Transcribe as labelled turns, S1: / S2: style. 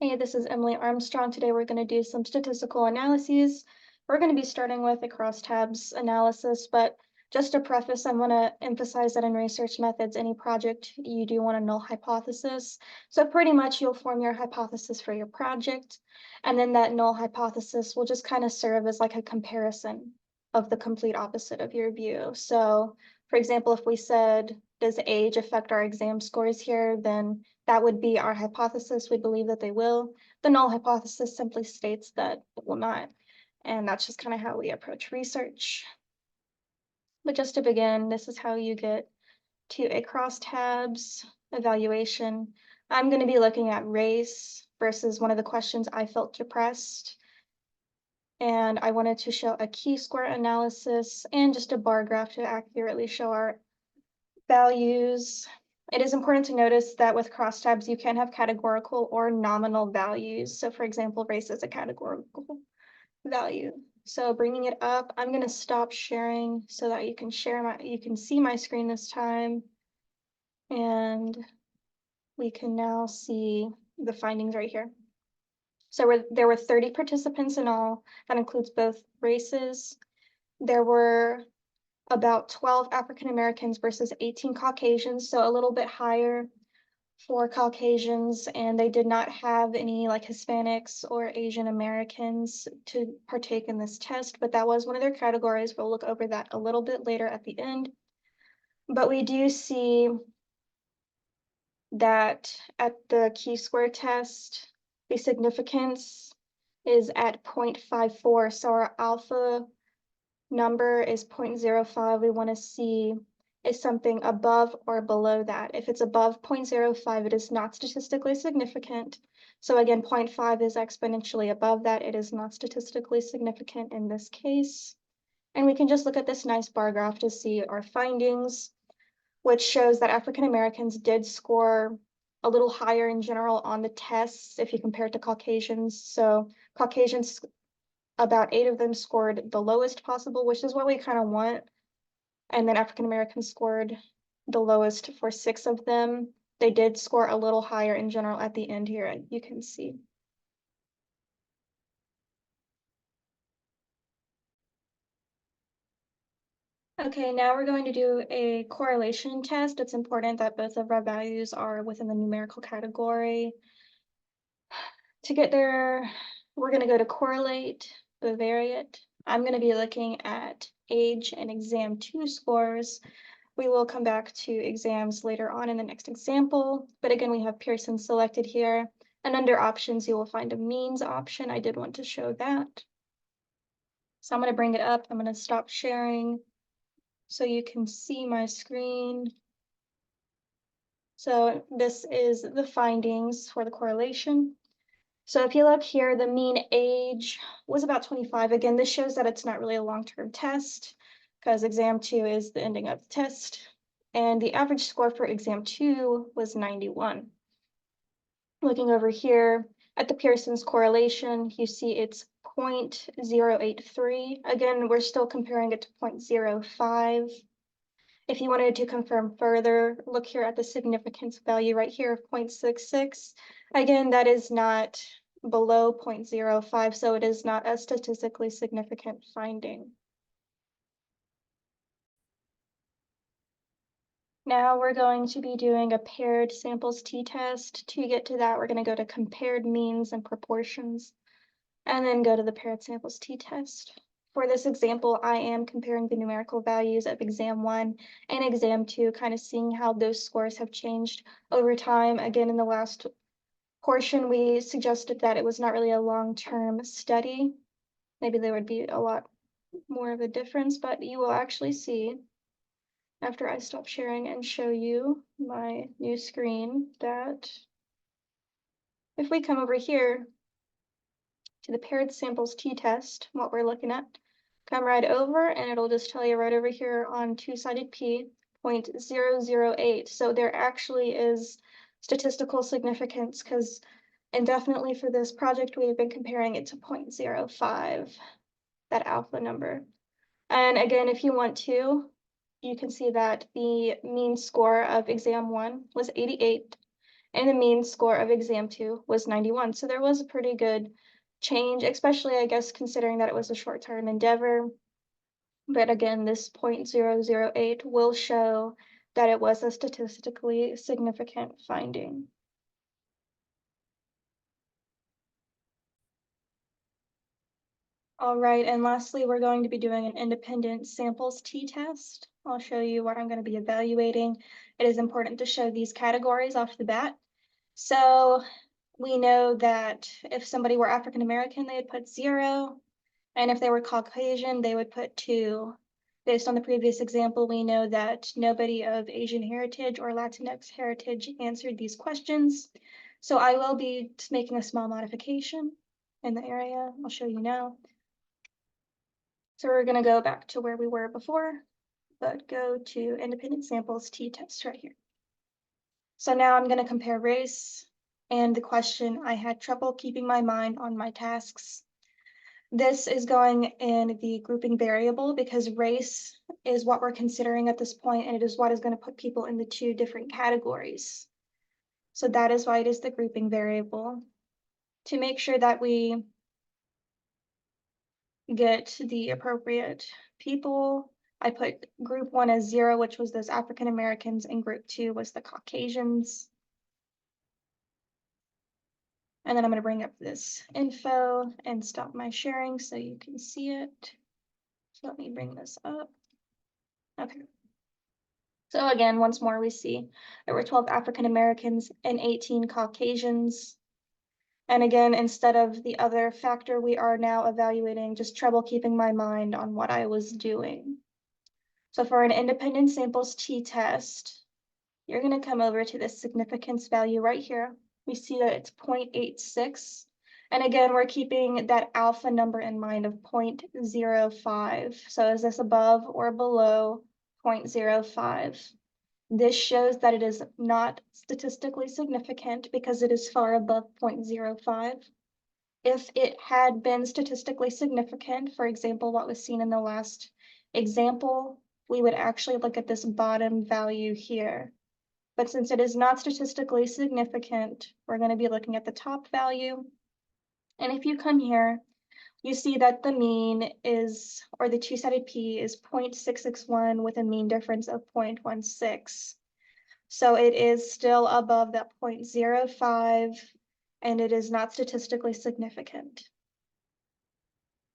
S1: Hey, this is Emily Armstrong. Today we're going to do some statistical analyses. We're going to be starting with a crosstabs analysis, but just to preface, I want to emphasize that in research methods, any project, you do want a null hypothesis. So pretty much you'll form your hypothesis for your project, and then that null hypothesis will just kind of serve as like a comparison of the complete opposite of your view. So for example, if we said, does age affect our exam scores here, then that would be our hypothesis. We believe that they will. The null hypothesis simply states that it will not. And that's just kind of how we approach research. But just to begin, this is how you get to a crosstabs evaluation. I'm going to be looking at race versus one of the questions I felt depressed. And I wanted to show a chi-square analysis and just a bar graph to accurately show our values. It is important to notice that with crosstabs, you can have categorical or nominal values. So for example, race is a categorical value. So bringing it up, I'm going to stop sharing so that you can see my screen this time. And we can now see the findings right here. So there were 30 participants in all. That includes both races. There were about 12 African Americans versus 18 Caucasians, so a little bit higher for Caucasians, and they did not have any like Hispanics or Asian Americans to partake in this test, but that was one of their categories. We'll look over that a little bit later at the end. But we do see that at the chi-square test, the significance is at 0.54, so our alpha number is 0.05. We want to see is something above or below that. If it's above 0.05, it is not statistically significant. So again, 0.5 is exponentially above that. It is not statistically significant in this case. And we can just look at this nice bar graph to see our findings, which shows that African Americans did score a little higher in general on the tests if you compare it to Caucasians. So Caucasians, about 8 of them scored the lowest possible, which is what we kind of want. And then African Americans scored the lowest for 6 of them. They did score a little higher in general at the end here, and you can see. Okay, now we're going to do a correlation test. It's important that both of our values are within the numerical category. To get there, we're going to go to correlate, Bivariate. I'm going to be looking at age and exam 2 scores. We will come back to exams later on in the next example, but again, we have Pearson selected here, and under options, you will find a means option. I did want to show that. So I'm going to bring it up. I'm going to stop sharing so you can see my screen. So this is the findings for the correlation. So if you look here, the mean age was about 25. Again, this shows that it's not really a long-term test because exam 2 is the ending of the test. And the average score for exam 2 was 91. Looking over here at the Pearson's correlation, you see it's 0.083. Again, we're still comparing it to 0.05. If you wanted to confirm further, look here at the significance value right here of 0.66. Again, that is not below 0.05, so it is not a statistically significant finding. Now we're going to be doing a paired samples t-test. To get to that, we're going to go to compared means and proportions, and then go to the paired samples t-test. For this example, I am comparing the numerical values of exam 1 and exam 2, kind of seeing how those scores have changed over time. Again, in the last portion, we suggested that it was not really a long-term study. Maybe there would be a lot more of a difference, but you will actually see after I stop sharing and show you my new screen that if we come over here to the paired samples t-test, what we're looking at, come right over and it'll just tell you right over here on two-sided p, 0.008. So there actually is statistical significance because indefinitely for this project, we've been comparing it to 0.05, that alpha number. And again, if you want to, you can see that the mean score of exam 1 was 88 And the mean score of exam 2 was 91. So there was a pretty good change, especially, I guess, considering that it was a short-term endeavor. But again, this 0.008 will show that it was a statistically significant finding. All right, and lastly, we're going to be doing an independent samples t-test. I'll show you what I'm going to be evaluating. It is important to show these categories off the bat. So we know that if somebody were African American, they would put 0, and if they were Caucasian, they would put 2. Based on the previous example, we know that nobody of Asian heritage or Latinx heritage answered these questions. So I will be making a small modification in the area. I'll show you now. So we're going to go back to where we were before, but go to independent samples t-test right here. So now I'm going to compare race and the question. I had trouble keeping my mind on my tasks. This is going in the grouping variable because race is what we're considering at this point, and it is what is going to put people in the 2 different categories. So that is why it is the grouping variable. To make sure that we get the appropriate people, I put group 1 as 0, which was those African Americans, and group 2 was the Caucasians. And then I'm going to bring up this info and stop my sharing so you can see it. So let me bring this up. Okay. So again, once more, we see there were 12 African Americans and 18 Caucasians. And again, instead of the other factor, we are now evaluating just trouble keeping my mind on what I was doing. So for an independent samples t-test, you're going to come over to this significance value right here. We see that it's 0.86. And again, we're keeping that alpha number in mind of 0.05. So is this above or below 0.05? This shows that it is not statistically significant because it is far above 0.05. If it had been statistically significant, for example, what was seen in the last example, we would actually look at this bottom value here. But since it is not statistically significant, we're going to be looking at the top value. And if you come here, you see that the mean is, or the two-sided p is 0.661 with a mean difference of 0.16. So it is still above that 0.05, and it is not statistically significant.